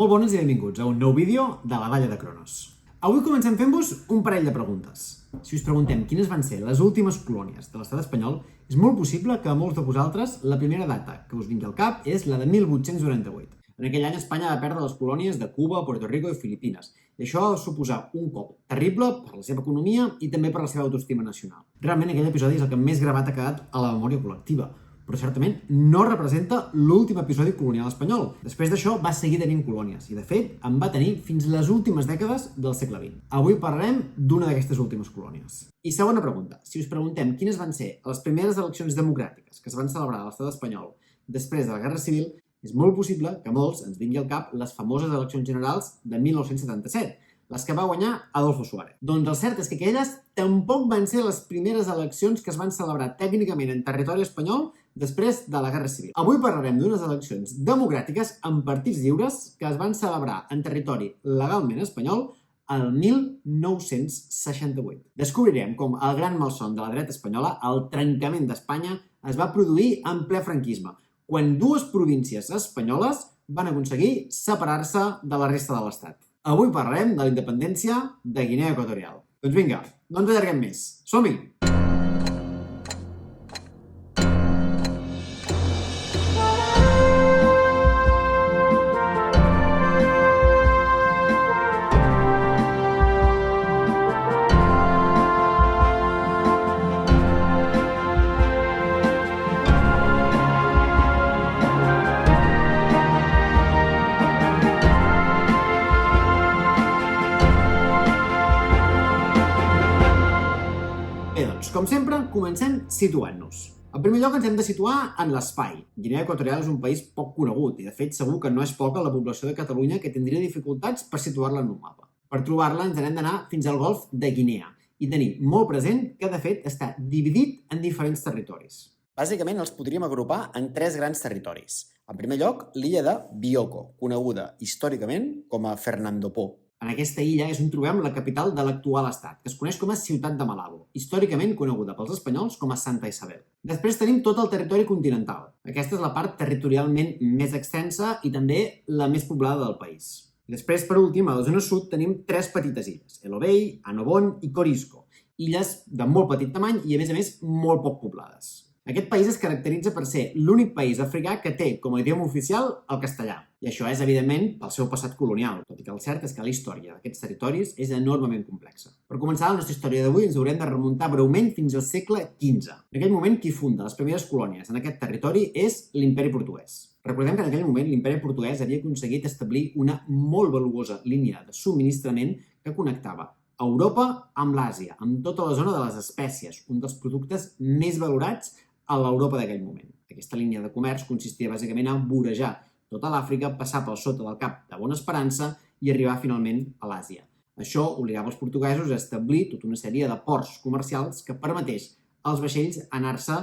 Molt bones i benvinguts a un nou vídeo de la Valla de Cronos. Avui comencem fent-vos un parell de preguntes. Si us preguntem quines van ser les últimes colònies de l'estat espanyol, és molt possible que a molts de vosaltres la primera data que us vingui al cap és la de 1898. En aquell any Espanya va perdre les colònies de Cuba, Puerto Rico i Filipines, i això va suposar un cop terrible per la seva economia i també per la seva autoestima nacional. Realment aquell episodi és el que més gravat ha quedat a la memòria col·lectiva, però certament no representa l'últim episodi colonial espanyol. Després d'això va seguir tenint colònies i, de fet, en va tenir fins les últimes dècades del segle XX. Avui parlarem d'una d'aquestes últimes colònies. I segona pregunta, si us preguntem quines van ser les primeres eleccions democràtiques que es van celebrar a l'estat espanyol després de la Guerra Civil, és molt possible que a molts ens vingui al cap les famoses eleccions generals de 1977, les que va guanyar Adolfo Suárez. Doncs el cert és que aquelles tampoc van ser les primeres eleccions que es van celebrar tècnicament en territori espanyol després de la Guerra Civil. Avui parlarem d'unes eleccions democràtiques amb partits lliures que es van celebrar en territori legalment espanyol el 1968. Descobrirem com el gran malson de la dreta espanyola, el trencament d'Espanya, es va produir en ple franquisme, quan dues províncies espanyoles van aconseguir separar-se de la resta de l'Estat. Avui parlarem de la independència de Guinea Equatorial. Doncs vinga, no ens allarguem més. Som-hi! Com sempre, comencem situant-nos. En primer lloc ens hem de situar en l'espai. Guinea Equatorial és un país poc conegut i, de fet, segur que no és poca la població de Catalunya que tindria dificultats per situar-la en un mapa. Per trobar-la ens n'hem d'anar fins al golf de Guinea i tenir molt present que, de fet, està dividit en diferents territoris. Bàsicament els podríem agrupar en tres grans territoris. En primer lloc, l'illa de Bioko, coneguda històricament com a Fernando Po. En aquesta illa és on trobem la capital de l'actual estat, que es coneix com a Ciutat de Malabo, històricament coneguda pels espanyols com a Santa Isabel. Després tenim tot el territori continental. Aquesta és la part territorialment més extensa i també la més poblada del país. I després, per últim, a la zona sud tenim tres petites illes, El Obei, Anobon i Corisco, illes de molt petit tamany i, a més, molt poc poblades. Aquest país es caracteritza per ser l'únic país africà que té com a idioma oficial el castellà. I això és, evidentment, pel seu passat colonial, tot i que el cert és que la història d'aquests territoris és enormement complexa. Per començar la nostra història d'avui ens haurem de remuntar breument fins al segle XV. En aquell moment, qui funda les primeres colònies en aquest territori és l'Imperi Portuguès. Recordem que en aquell moment l'Imperi Portuguès havia aconseguit establir una molt valuosa línia de subministrament que connectava Europa amb l'Àsia, amb tota la zona de les espècies, un dels productes més valorats a l'Europa d'aquell moment. Aquesta línia de comerç consistia bàsicament a vorejar tota l'Àfrica, passar per sota del Cap de Bona Esperança i arribar finalment a l'Àsia. Això obligava els portuguesos a establir tota una sèrie de ports comercials que permetés als vaixells anar-se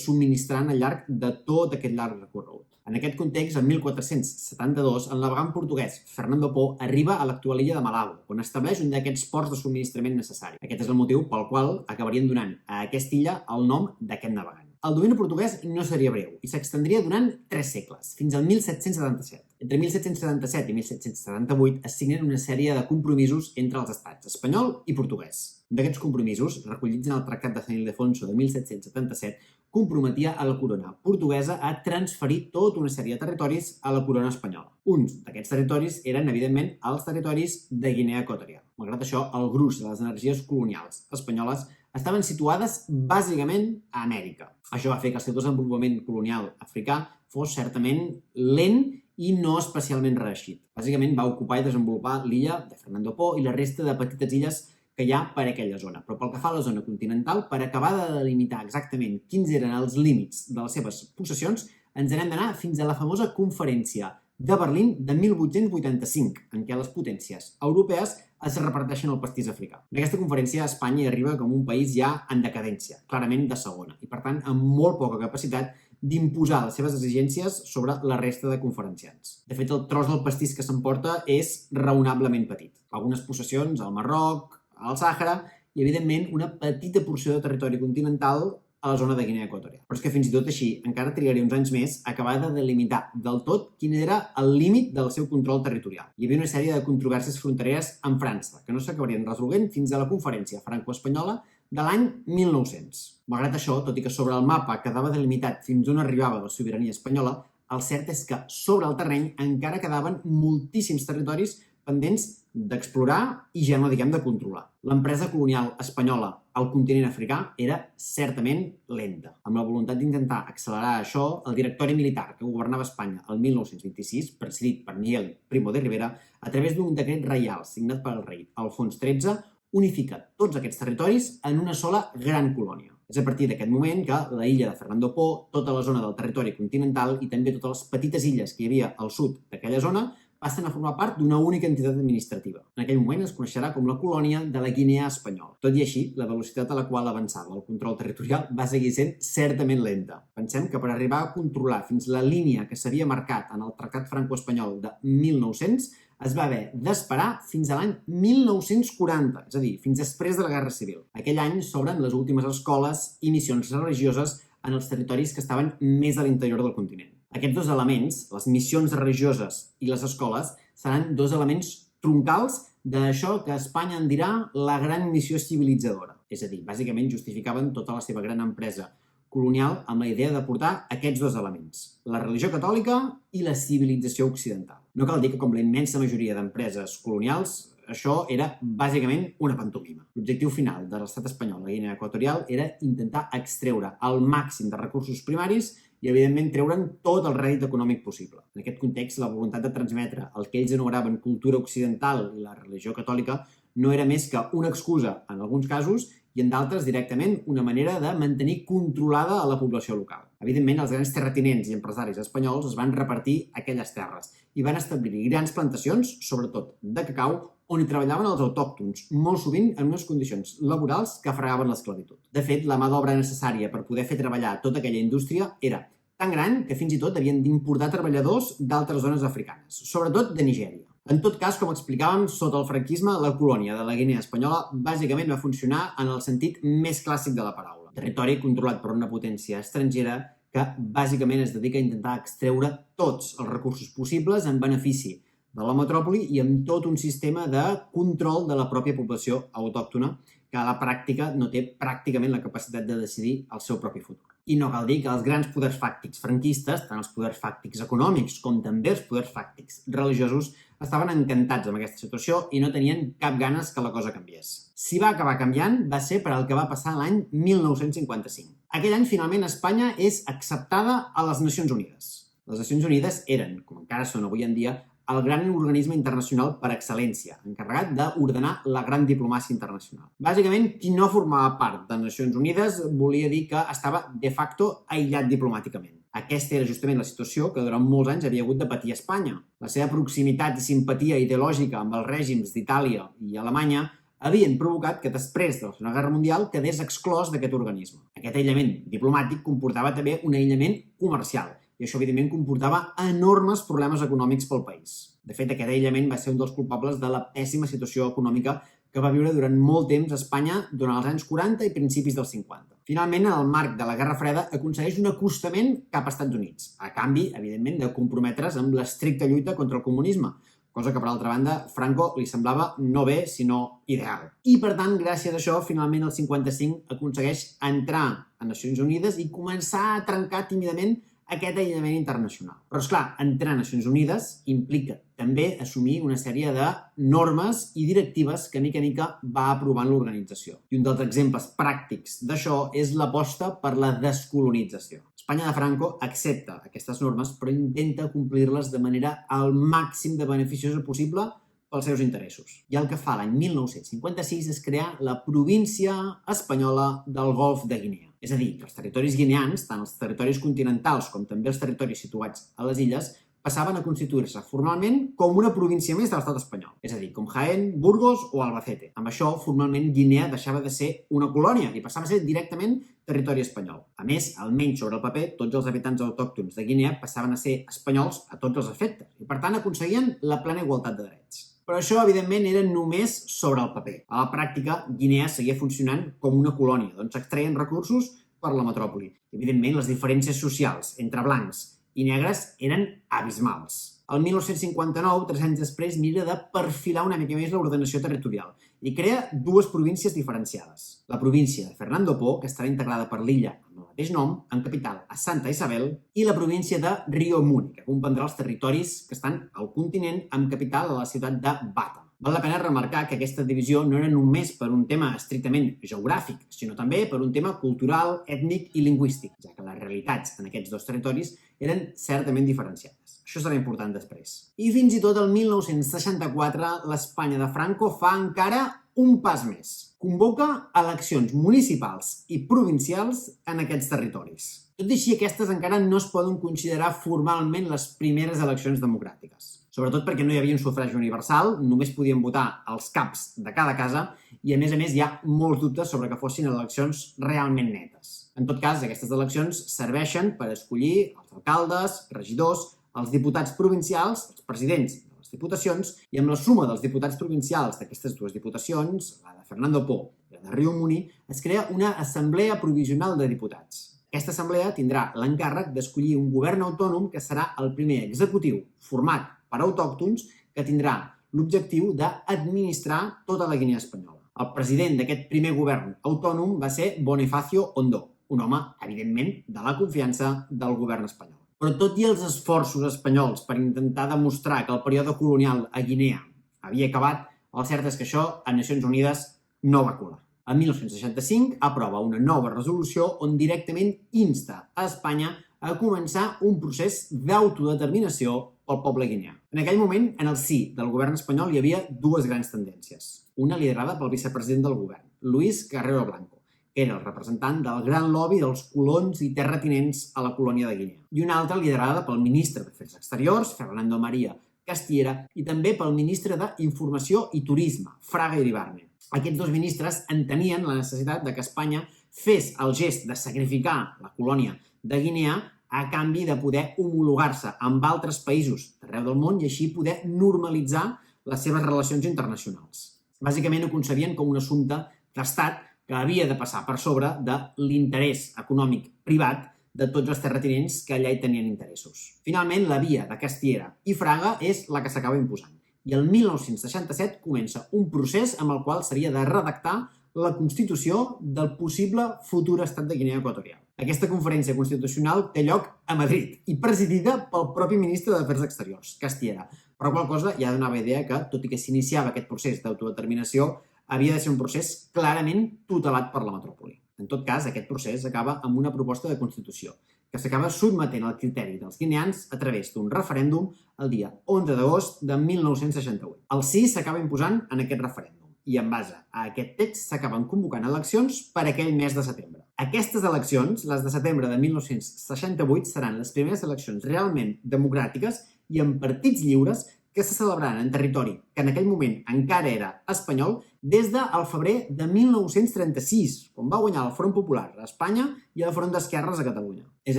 subministrant al llarg de tot aquest llarg recorregut. En aquest context, en 1472, el navegant portuguès Fernando Po arriba a l'actual illa de Malabo, on estableix un d'aquests ports de subministrament necessari. Aquest és el motiu pel qual acabarien donant a aquesta illa el nom d'aquest navegant. El domini portuguès no seria breu i s'extendria durant 3 segles, fins al 1777. Entre 1777 i 1778 es signen una sèrie de compromisos entre els estats espanyol i portuguès. Un d'aquests compromisos, recollits en el Tractat de San Ildefonso de 1777, comprometia a la corona portuguesa a transferir tota una sèrie de territoris a la corona espanyola. Uns d'aquests territoris eren, evidentment, els territoris de Guinea Equatorial. Malgrat això, el gruix de les energies colonials espanyoles estaven situades bàsicament a Amèrica. Això va fer que el seu desenvolupament colonial africà fos certament lent i no especialment reeixit. Bàsicament va ocupar i desenvolupar l'illa de Fernando Po i la resta de petites illes que hi ha per aquella zona. Però pel que fa a la zona continental, per acabar de delimitar exactament quins eren els límits de les seves possessions, ens n'hem d'anar fins a la famosa conferència de Berlín de 1885, en què les potències europees es reparteixen el pastís africà. En aquesta conferència Espanya hi arriba com un país ja en decadència, clarament de segona, i per tant amb molt poca capacitat d'imposar les seves exigències sobre la resta de conferenciants. De fet, el tros del pastís que s'emporta és raonablement petit. Algunes possessions al Marroc, al Sàhara i, evidentment, una petita porció de territori continental a la zona de Guinea Equatorial. Però és que fins i tot així encara trigaria uns anys més a acabar de delimitar del tot quin era el límit del seu control territorial. Hi havia una sèrie de controvèrsies frontereres amb França, que no s'acabarien resolent fins a la Conferència Franco-Espanyola de l'any 1900. Malgrat això, tot i que sobre el mapa quedava delimitat fins on arribava la sobirania espanyola, el cert és que sobre el terreny encara quedaven moltíssims territoris pendents d'explorar i ja no diguem de controlar. L'empresa colonial espanyola al continent africà era certament lenta. Amb la voluntat d'intentar accelerar això, el directori militar que governava Espanya el 1926, presidit per Miguel Primo de Rivera, a través d'un decret reial signat pel rei Alfons XIII, unifica tots aquests territoris en una sola gran colònia. És a partir d'aquest moment que la illa de Fernando Po, tota la zona del territori continental i també totes les petites illes que hi havia al sud d'aquella zona passen a formar part d'una única entitat administrativa. En aquell moment es coneixerà com la colònia de la Guinea Espanyola. Tot i així, la velocitat a la qual avançava el control territorial va seguir sent certament lenta. Pensem que per arribar a controlar fins la línia que s'havia marcat en el Tractat Franco-Espanyol de 1900 es va haver d'esperar fins a l'any 1940, és a dir, fins després de la Guerra Civil. Aquell any s'obren les últimes escoles i missions religioses en els territoris que estaven més a l'interior del continent. Aquests dos elements, les missions religioses i les escoles, seran dos elements troncals d'això que Espanya en dirà la gran missió civilitzadora. És a dir, bàsicament justificaven tota la seva gran empresa colonial amb la idea de portar aquests dos elements, la religió catòlica i la civilització occidental. No cal dir que, com la immensa majoria d'empreses colonials, això era bàsicament una pantomima. L'objectiu final de l'estat espanyol a la Guinea Equatorial era intentar extreure el màxim de recursos primaris i, evidentment, treure'n tot el rèdit econòmic possible. En aquest context, la voluntat de transmetre el que ells anomenaven cultura occidental i la religió catòlica no era més que una excusa, en alguns casos, i en d'altres directament una manera de mantenir controlada a la població local. Evidentment, els grans terratinents i empresaris espanyols es van repartir aquelles terres i van establir grans plantacions, sobretot de cacau, on hi treballaven els autòctons, molt sovint en unes condicions laborals que fregaven l'esclavitud. De fet, la mà d'obra necessària per poder fer treballar tota aquella indústria era tan gran que fins i tot havien d'importar treballadors d'altres zones africanes, sobretot de Nigèria. En tot cas, com explicàvem, sota el franquisme, la colònia de la Guinea Espanyola bàsicament va funcionar en el sentit més clàssic de la paraula. Territori controlat per una potència estrangera que bàsicament es dedica a intentar extreure tots els recursos possibles en benefici de la metròpoli i amb tot un sistema de control de la pròpia població autòctona que a la pràctica no té pràcticament la capacitat de decidir el seu propi futur. I no cal dir que els grans poders fàctics franquistes, tant els poders fàctics econòmics com també els poders fàctics religiosos, estaven encantats amb aquesta situació i no tenien cap ganes que la cosa canviés. Si va acabar canviant, va ser per al que va passar l'any 1955. Aquell any, finalment, Espanya és acceptada a les Nacions Unides. Les Nacions Unides eren, com encara són avui en dia, el gran organisme internacional per excel·lència, encarregat d'ordenar la gran diplomàcia internacional. Bàsicament, qui no formava part de les Nacions Unides volia dir que estava de facto aïllat diplomàticament. Aquesta era justament la situació que durant molts anys havia hagut de patir Espanya. La seva proximitat i simpatia ideològica amb els règims d'Itàlia i Alemanya havien provocat que després de la Segona Guerra Mundial quedés exclòs d'aquest organisme. Aquest aïllament diplomàtic comportava també un aïllament comercial, i això, evidentment, comportava enormes problemes econòmics pel país. De fet, aquest aïllament va ser un dels culpables de la pèssima situació econòmica que va viure durant molt temps Espanya durant els anys 40 i principis dels 50. Finalment, en el marc de la Guerra Freda, aconsegueix un acostament cap als Estats Units, a canvi, evidentment, de comprometre's amb l'estricta lluita contra el comunisme, cosa que, per altra banda, Franco li semblava no bé, sinó ideal. I, per tant, gràcies a això, finalment, el 55 aconsegueix entrar a Nacions Unides i començar a trencar tímidament aquest aïllament internacional. Però, esclar, entrar a Nacions Unides implica també assumir una sèrie de normes i directives que, mica en mica, va aprovant l'organització. I un dels exemples pràctics d'això és l'aposta per la descolonització. Espanya de Franco accepta aquestes normes, però intenta complir-les de manera al màxim de beneficiosa possible pels seus interessos. I el que fa l'any 1956 és crear la província espanyola del Golf de Guinea. És a dir, que els territoris guineans, tant els territoris continentals com també els territoris situats a les illes, passaven a constituir-se formalment com una província més de l'estat espanyol. És a dir, com Jaén, Burgos o Albacete. Amb això, formalment, Guinea deixava de ser una colònia i passava a ser directament territori espanyol. A més, almenys sobre el paper, tots els habitants autòctons de Guinea passaven a ser espanyols a tots els efectes i, per tant, aconseguien la plena igualtat de drets. Però això, evidentment, era només sobre el paper. A la pràctica, Guinea seguia funcionant com una colònia, d'on s'extreien recursos per la metròpoli. Evidentment, les diferències socials entre blancs i negres eren abismals. El 1959, 3 anys després, mira de perfilar una mica més l'ordenació territorial i crea dues províncies diferenciades. La província de Fernando Po, que estarà integrada per l'illa amb el mateix nom, amb capital a Santa Isabel, i la província de Rio Muni, que comprendrà els territoris que estan al continent amb capital a la ciutat de Bata. Val la pena remarcar que aquesta divisió no era només per un tema estrictament geogràfic, sinó també per un tema cultural, ètnic i lingüístic, ja que les realitats en aquests dos territoris eren certament diferenciades. Això serà important després. I fins i tot el 1964 l'Espanya de Franco fa encara un pas més. Convoca eleccions municipals i provincials en aquests territoris. Tot i així, aquestes encara no es poden considerar formalment les primeres eleccions democràtiques. Sobretot perquè no hi havia un sufragi universal, només podien votar els caps de cada casa i, a més, hi ha molts dubtes sobre que fossin eleccions realment netes. En tot cas, aquestes eleccions serveixen per escollir els alcaldes, regidors, els diputats provincials, els presidents de les diputacions, i amb la suma dels diputats provincials d'aquestes dues diputacions, la de Fernando Po i la de Rio Muni, es crea una assemblea provisional de diputats. Aquesta assemblea tindrà l'encàrrec d'escollir un govern autònom que serà el primer executiu format per autòctons que tindrà l'objectiu d'administrar tota la Guinea espanyola. El president d'aquest primer govern autònom va ser Bonifacio Ondó, un home, evidentment, de la confiança del govern espanyol. Però tot i els esforços espanyols per intentar demostrar que el període colonial a Guinea havia acabat, el cert és que això a Nacions Unides no va colar. El 1965 aprova una nova resolució on directament insta a Espanya a començar un procés d'autodeterminació pel poble guineà. En aquell moment, en el si del govern espanyol hi havia dues grans tendències. Una liderada pel vicepresident del govern, Luis Carrero Blanco, que era el representant del gran lobby dels colons i terratinents a la colònia de Guinea, i una altra liderada pel ministre d'Afers Exteriors, Fernando María Castiera, i també pel ministre d'Informació i Turisme, Fraga Iribarne. Aquests dos ministres entenien la necessitat de que Espanya fes el gest de sacrificar la colònia de Guinea a canvi de poder homologar-se amb altres països d'arreu del món i així poder normalitzar les seves relacions internacionals. Bàsicament ho concebien com un assumpte d'estat que havia de passar per sobre de l'interès econòmic privat de tots els terratinents que allà hi tenien interessos. Finalment, la via de Castiera i Fraga és la que s'acaba imposant. I el 1967 comença un procés amb el qual s'havia de redactar la constitució del possible futur estat de Guinea Equatorial. Aquesta conferència constitucional té lloc a Madrid i presidida pel propi ministre d'Afers Exteriors, Castiera, per la qual cosa ja donava idea que, tot i que s'iniciava aquest procés d'autodeterminació, havia de ser un procés clarament tutelat per la metròpoli. En tot cas, aquest procés acaba amb una proposta de Constitució, que s'acaba sotmetent al criteri dels guineans a través d'un referèndum el dia 11 d'agost de 1968. El sí s'acaba imposant en aquest referèndum i en base a aquest text s'acaben convocant eleccions per aquell mes de setembre. Aquestes eleccions, les de setembre de 1968, seran les primeres eleccions realment democràtiques i amb partits lliures que se celebraran en territori que en aquell moment encara era espanyol des del febrer de 1936, quan va guanyar el Front Popular a Espanya i el Front d'Esquerres a Catalunya. És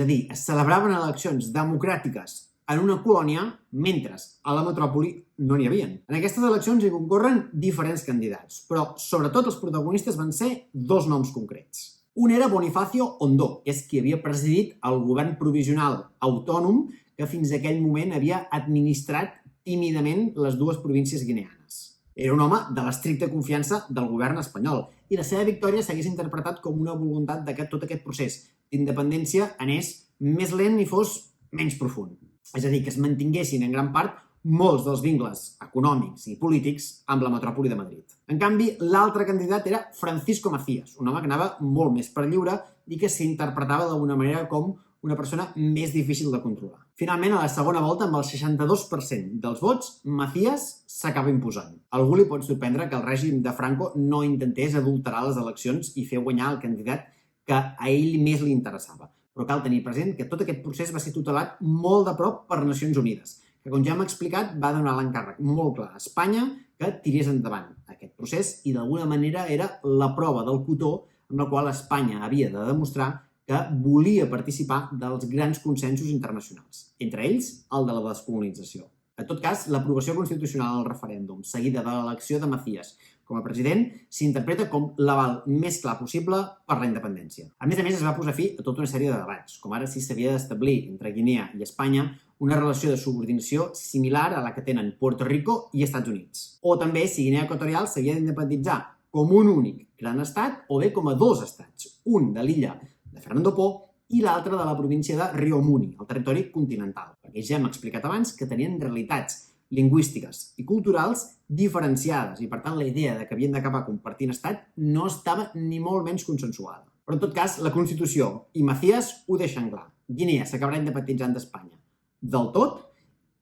a dir, es celebraven eleccions democràtiques en una colònia, mentre a la metròpoli no n'hi havia. En aquestes eleccions hi concorren diferents candidats, però sobretot els protagonistes van ser dos noms concrets. Un era Bonifacio Ondó, que és qui havia presidit el govern provisional autònom que fins a aquell moment havia administrat tímidament les dues províncies guineanes. Era un home de l'estricta confiança del govern espanyol i la seva victòria s'hagués interpretat com una voluntat de que tot aquest procés d'independència anés més lent i fos menys profund. És a dir, que es mantinguessin en gran part molts dels vincles econòmics i polítics amb la metròpoli de Madrid. En canvi, l'altre candidat era Francisco Macías, un home que anava molt més per lliure i que s'interpretava d'alguna manera com una persona més difícil de controlar. Finalment, a la segona volta, amb el 62% dels vots, Macías s'acaba imposant. Algú li pot sorprendre que el règim de Franco no intentés adulterar les eleccions i fer guanyar el candidat que a ell més li interessava. Però cal tenir present que tot aquest procés va ser tutelat molt de prop per Nacions Unides, que, com ja hem explicat, va donar l'encàrrec molt clar a Espanya que tirés endavant aquest procés i d'alguna manera era la prova del cotó amb la qual Espanya havia de demostrar que volia participar dels grans consensos internacionals, entre ells el de la descolonització. En tot cas, l'aprovació constitucional del referèndum, seguida de l'elecció de Macías com a president, s'interpreta com l'aval més clar possible per la independència. A més, es va posar fi a tota una sèrie de debats, com ara si s'havia d'establir entre Guinea i Espanya una relació de subordinació similar a la que tenen Puerto Rico i Estats Units. O també si Guinea Equatorial s'havia d'independitzar com un únic gran estat o bé com a dos estats, un de l'illa de Fernando Po i l'altre de la província de Rio Muni, el territori continental, perquè ja hem explicat abans que tenien realitats lingüístiques i culturals diferenciades i, per tant, la idea de que havien d'acabar compartint estat no estava ni molt menys consensuada. Però, en tot cas, la Constitució i Macías ho deixen clar. Guinea s'acabarà independitzant d'Espanya del tot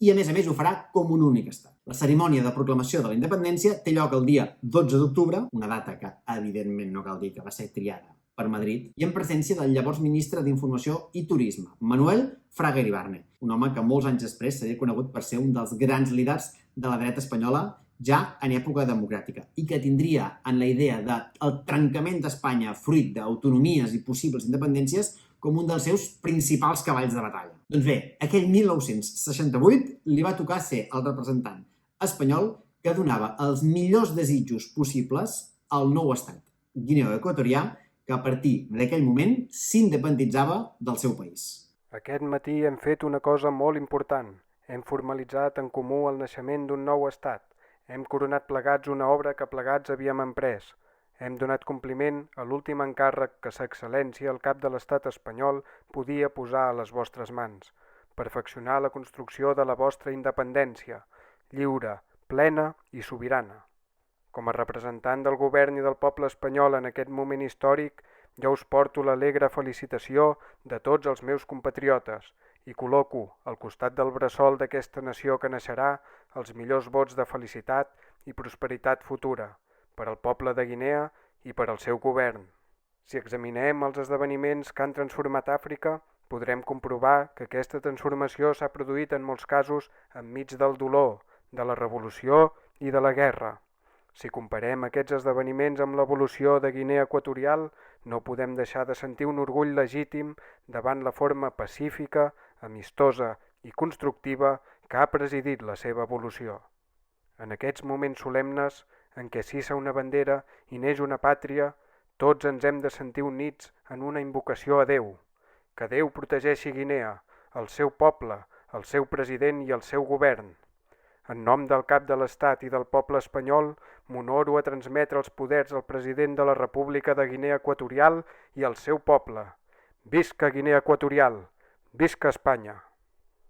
i, a més, ho farà com un únic estat. La cerimònia de proclamació de la independència té lloc el dia 12 d'octubre, una data que, evidentment, no cal dir que va ser triada per Madrid, i en presència del llavors ministre d'Informació i Turisme, Manuel Fraga Iribarne, un home que molts anys després seria conegut per ser un dels grans líders de la dreta espanyola ja en època democràtica i que tindria en la idea del trencament d'Espanya fruit d'autonomies i possibles independències com un dels seus principals cavalls de batalla. Doncs bé, aquell 1968 li va tocar ser el representant espanyol que donava els millors desitjos possibles al nou estat guineoequatorià que a partir d'aquell moment s'independitzava del seu país. Aquest matí hem fet una cosa molt important. Hem formalitzat en comú el naixement d'un nou estat. Hem coronat plegats una obra que plegats havíem emprès. Hem donat compliment a l'últim encàrrec que Sa Excel·lència, el cap de l'estat espanyol, podia posar a les vostres mans. Perfeccionar la construcció de la vostra independència, lliure, plena i sobirana. Com a representant del govern i del poble espanyol en aquest moment històric, ja us porto l'alegre felicitació de tots els meus compatriotes i col·loco al costat del bressol d'aquesta nació que naixerà els millors vots de felicitat i prosperitat futura per al poble de Guinea i per al seu govern. Si examinem els esdeveniments que han transformat Àfrica, podrem comprovar que aquesta transformació s'ha produït en molts casos enmig del dolor, de la revolució i de la guerra. Si comparem aquests esdeveniments amb l'evolució de Guinea Equatorial, no podem deixar de sentir un orgull legítim davant la forma pacífica, amistosa i constructiva que ha presidit la seva evolució. En aquests moments solemnes, en què s'hissa una bandera i neix una pàtria, tots ens hem de sentir units en una invocació a Déu. Que Déu protegeixi Guinea, el seu poble, el seu president i el seu govern. En nom del cap de l'Estat i del poble espanyol, m'honoro a transmetre els poders al president de la República de Guinea Equatorial i al seu poble. Visca Guinea Equatorial! Visca Espanya!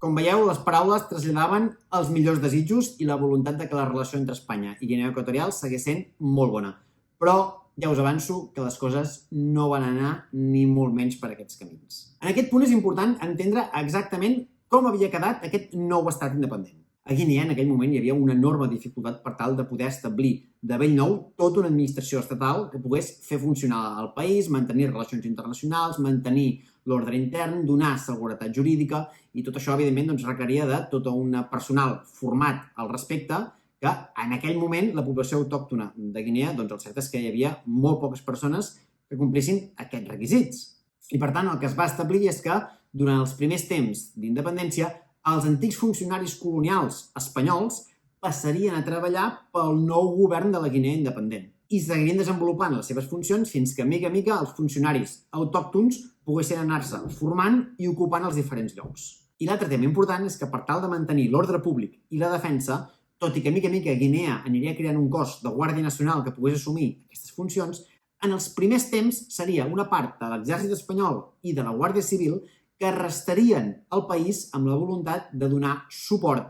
Com veieu, les paraules traslladaven els millors desitjos i la voluntat de que la relació entre Espanya i Guinea Equatorial seguís sent molt bona. Però ja us avanço que les coses no van anar ni molt menys per aquests camins. En aquest punt és important entendre exactament com havia quedat aquest nou estat independent. A Guinea, en aquell moment, hi havia una enorme dificultat per tal de poder establir de bell nou tota una administració estatal que pogués fer funcionar el país, mantenir relacions internacionals, mantenir l'ordre intern, donar seguretat jurídica i tot això, evidentment, requeria de tot un personal format al respecte que en aquell moment la població autòctona de Guinea, el cert és que hi havia molt poques persones que complissin aquests requisits. I, per tant, el que es va establir és que durant els primers temps d'independència els antics funcionaris colonials espanyols passarien a treballar pel nou govern de la Guinea independent i seguirien desenvolupant les seves funcions fins que, mica a mica, els funcionaris autòctons poguessin anar-se formant i ocupant els diferents llocs. I l'altre tema important és que, per tal de mantenir l'ordre públic i la defensa, tot i que, mica a mica, Guinea aniria creant un cos de Guàrdia Nacional que pogués assumir aquestes funcions, en els primers temps seria una part de l'exèrcit espanyol i de la Guàrdia Civil que restarien al país amb la voluntat de donar suport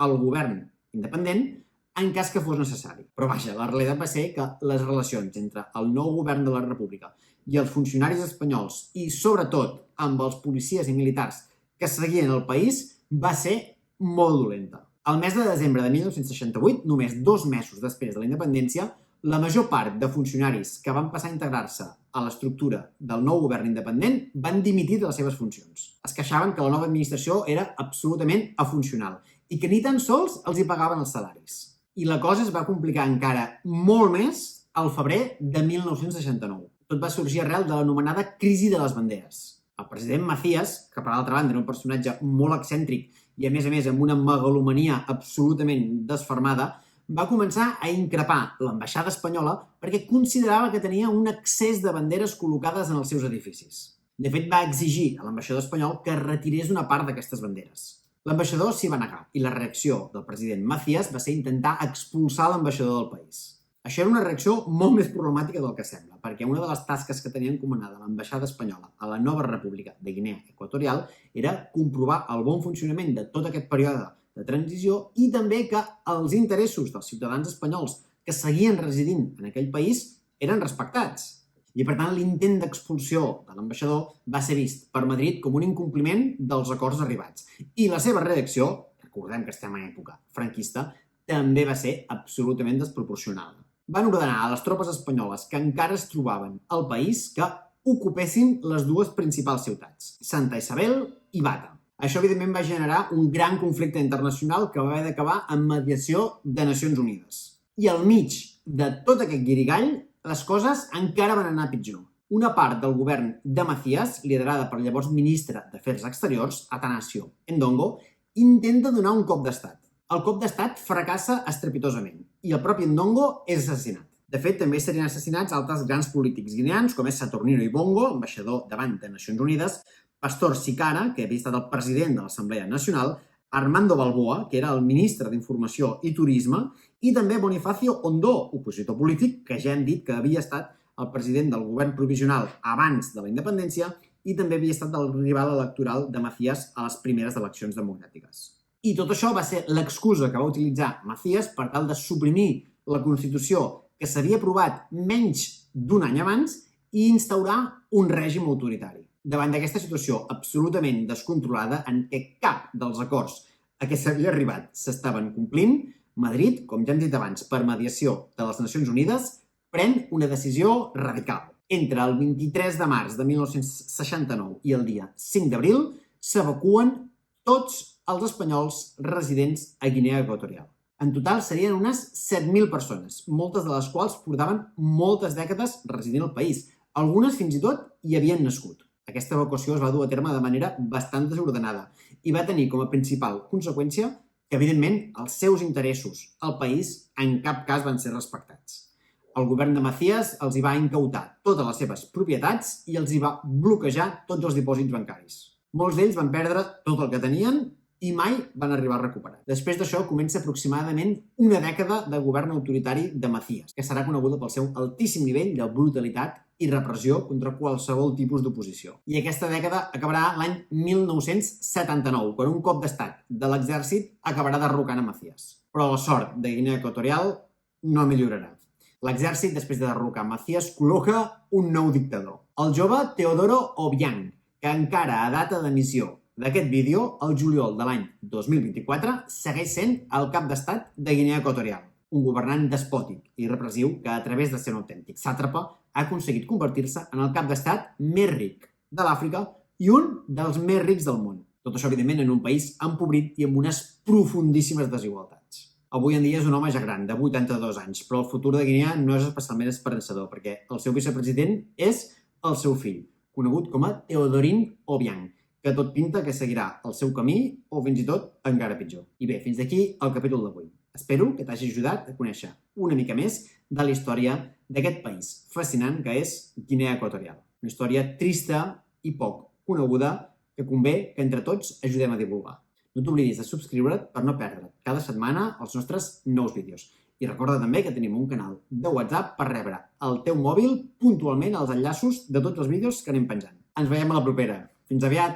al govern independent en cas que fos necessari. Però vaja, la realitat va ser que les relacions entre el nou govern de la República i els funcionaris espanyols i, sobretot, amb els policies i militars que seguien el país, va ser molt dolenta. Al mes de desembre de 1968, només 2 mesos després de la independència, la major part de funcionaris que van passar a integrar-se a l'estructura del nou govern independent van dimitir de les seves funcions. Es queixaven que la nova administració era absolutament afuncional i que ni tan sols els hi pagaven els salaris. I la cosa es va complicar encara molt més al febrer de 1969. Tot va sorgir arrel de l'anomenada crisi de les banderes. El president Macías, que per altra banda era un personatge molt excèntric i a més amb una megalomania absolutament desfermada, va començar a increpar l'ambaixada espanyola perquè considerava que tenia un excés de banderes col·locades en els seus edificis. De fet, va exigir a l'ambaixador espanyol que retirés una part d'aquestes banderes. L'ambaixador s'hi va negar i la reacció del president Macías va ser intentar expulsar l'ambaixador del país. Això era una reacció molt més problemàtica del que sembla, perquè una de les tasques que tenia encomanada l'ambaixada espanyola a la nova República de Guinea Equatorial era comprovar el bon funcionament de tot aquest període de transició i també que els interessos dels ciutadans espanyols que seguien residint en aquell país eren respectats. I, per tant, l'intent d'expulsió de l'ambaixador va ser vist per Madrid com un incompliment dels acords arribats. I la seva reacció, recordem que estem en època franquista, també va ser absolutament desproporcionada. Van ordenar a les tropes espanyoles que encara es trobaven al país que ocupessin les dues principals ciutats, Santa Isabel i Bata. Això, evidentment, va generar un gran conflicte internacional que va haver d'acabar amb mediació de Nacions Unides. I al mig de tot aquest guirigall, les coses encara van anar pitjor. Una part del govern de Macías, liderada per el llavors ministre d'Afers Exteriors, Atanasio Ndongo, intenta donar un cop d'estat. El cop d'estat fracassa estrepitosament i el propi Ndongo és assassinat. De fet, també serien assassinats altres grans polítics guineans, com és Saturnino Ibongo, ambaixador davant de Nacions Unides, Pastor Sicara, que havia estat el president de l'Assemblea Nacional, Armando Balboa, que era el ministre d'Informació i Turisme, i també Bonifacio Ondó, opositor polític, que ja hem dit que havia estat el president del govern provisional abans de la independència i també havia estat el rival electoral de Macías a les primeres eleccions democràtiques. I tot això va ser l'excusa que va utilitzar Macías per tal de suprimir la Constitució que s'havia aprovat menys d'un any abans i instaurar un règim autoritari. Davant d'aquesta situació absolutament descontrolada en què cap dels acords a què s'havia arribat s'estaven complint, Madrid, com ja hem dit abans, per mediació de les Nacions Unides, pren una decisió radical. Entre el 23 de març de 1969 i el dia 5 d'abril s'evacuen tots els espanyols residents a Guinea Equatorial. En total serien unes 7.000 persones, moltes de les quals portaven moltes dècades residint al país. Algunes fins i tot hi havien nascut. Aquesta evacuació es va dur a terme de manera bastant desordenada i va tenir com a principal conseqüència que, evidentment, els seus interessos al país en cap cas van ser respectats. El govern de Macías els hi va incautar totes les seves propietats i els hi va bloquejar tots els dipòsits bancaris. Molts d'ells van perdre tot el que tenien i mai van arribar a recuperar. Després d'això comença aproximadament una dècada de govern autoritari de Macías, que serà coneguda pel seu altíssim nivell de brutalitat i repressió contra qualsevol tipus d'oposició. I aquesta dècada acabarà l'any 1979, quan un cop d'estat de l'exèrcit acabarà derrocant a Macías. Però la sort de Guinea Equatorial no millorarà. L'exèrcit, després de derrocar Macías, col·loca un nou dictador, el jove Teodoro Obiang, que encara a data d'emissió d'aquest vídeo, el juliol de l'any 2024, segueix sent el cap d'estat de Guinea Equatorial, un governant despòtic i repressiu que, a través de ser un autèntic sàtrapa, ha aconseguit convertir-se en el cap d'estat més ric de l'Àfrica i un dels més rics del món. Tot això, evidentment, en un país empobrit i amb unes profundíssimes desigualtats. Avui en dia és un home ja gran, de 82 anys, però el futur de Guinea no és especialment esperançador, perquè el seu vicepresident és el seu fill, conegut com a Teodorin Obiang, que tot pinta que seguirà el seu camí o fins i tot encara pitjor. I bé, fins d'aquí el capítol d'avui. Espero que t'hagi ajudat a conèixer una mica més de la història d'aquest país fascinant que és Guinea Equatorial. Una història trista i poc coneguda que convé que entre tots ajudem a divulgar. No t'oblidis de subscriure't per no perdre't cada setmana els nostres nous vídeos. I recorda també que tenim un canal de WhatsApp per rebre al teu mòbil puntualment els enllaços de tots els vídeos que anem penjant. Ens veiem a la propera. Fins aviat!